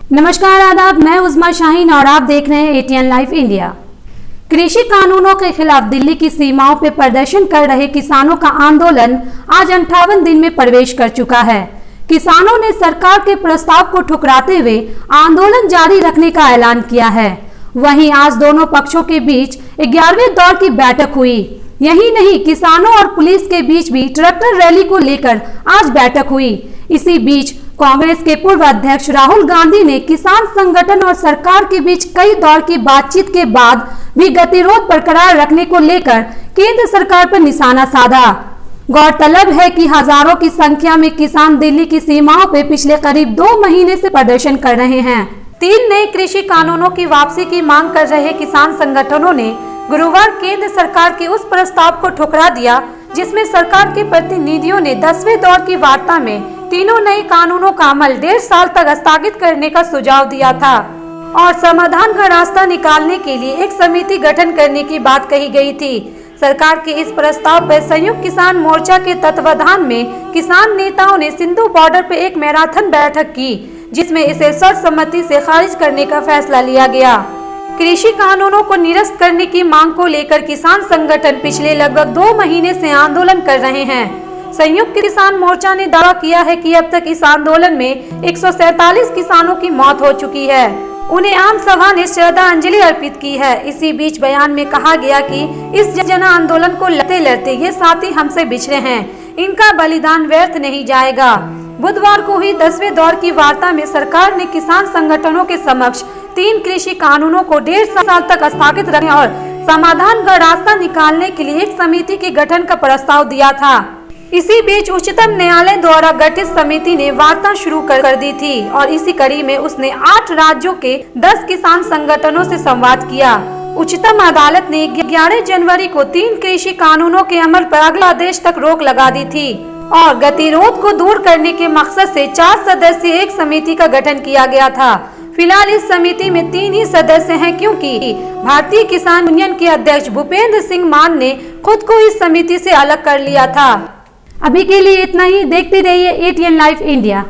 नमस्कार आदाब, मैं उज़मा शाहीन और आप देख रहे हैं एटीएन लाइव इंडिया। कृषि कानूनों के खिलाफ दिल्ली की सीमाओं पर प्रदर्शन कर रहे किसानों का आंदोलन आज 58 दिन में प्रवेश कर चुका है। किसानों ने सरकार के प्रस्ताव को ठुकराते हुए आंदोलन जारी रखने का ऐलान किया है। वहीं आज दोनों पक्षों के बीच 11वें दौर की बैठक हुई। यही नहीं, किसानों और पुलिस के बीच भी ट्रैक्टर रैली को लेकर आज बैठक हुई। इसी बीच कांग्रेस के पूर्व अध्यक्ष राहुल गांधी ने किसान संगठन और सरकार के बीच कई दौर की बातचीत के बाद भी गतिरोध बरकरार रखने को लेकर केंद्र सरकार पर निशाना साधा। गौरतलब है कि हजारों की संख्या में किसान दिल्ली की सीमाओं पर पिछले करीब 2 महीने से प्रदर्शन कर रहे हैं। 3 नए कृषि कानूनों की वापसी की मांग कर रहे किसान संगठनों ने गुरुवार केंद्र सरकार के उस प्रस्ताव को ठुकरा दिया जिसमें सरकार के प्रतिनिधियों ने 10वें दौर की वार्ता में तीनों नए कानूनों का अमल 1.5 साल तक स्थगित करने का सुझाव दिया था और समाधान का रास्ता निकालने के लिए एक समिति गठन करने की बात कही गई थी। सरकार के इस प्रस्ताव पर संयुक्त किसान मोर्चा के तत्वाधान में किसान नेताओं ने सिंधु बॉर्डर पर एक मैराथन बैठक की, जिसमें इसे सर्वसम्मति से खारिज करने का फैसला लिया गया। कृषि कानूनों को निरस्त करने की मांग को लेकर किसान संगठन पिछले लगभग 2 महीने से आंदोलन कर रहे हैं। संयुक्त किसान मोर्चा ने दावा किया है कि अब तक इस आंदोलन में 147 किसानों की मौत हो चुकी है। उन्हें आम सभा ने श्रद्धांजलि अर्पित की है। इसी बीच बयान में कहा गया कि इस जन आंदोलन को लड़ते लड़ते ये साथी हमसे बिछड़े हैं, इनका बलिदान व्यर्थ नहीं जाएगा। बुधवार को हुई 10वें दौर की वार्ता में सरकार ने किसान संगठनों के समक्ष 3 कृषि कानूनों को 1.5 साल तक स्थगित रखने और समाधान का रास्ता निकालने के लिए एक समिति के गठन का प्रस्ताव दिया था। इसी बीच उच्चतम न्यायालय द्वारा गठित समिति ने वार्ता शुरू कर दी थी और इसी कड़ी में उसने 8 राज्यों के 10 किसान संगठनों से संवाद किया। उच्चतम अदालत ने 11 जनवरी को 3 कृषि कानूनों के अमल पर अगला आदेश तक रोक लगा दी थी और गतिरोध को दूर करने के मकसद से 4 सदस्यीय एक समिति का गठन किया गया था। फिलहाल इस समिति में 3 ही सदस्य हैं, क्योंकि भारतीय किसान यूनियन के अध्यक्ष भूपेंद्र सिंह मान ने खुद को इस समिति से अलग कर लिया था। अभी के लिए इतना ही। देखते रहिए एटीएन लाइव इंडिया।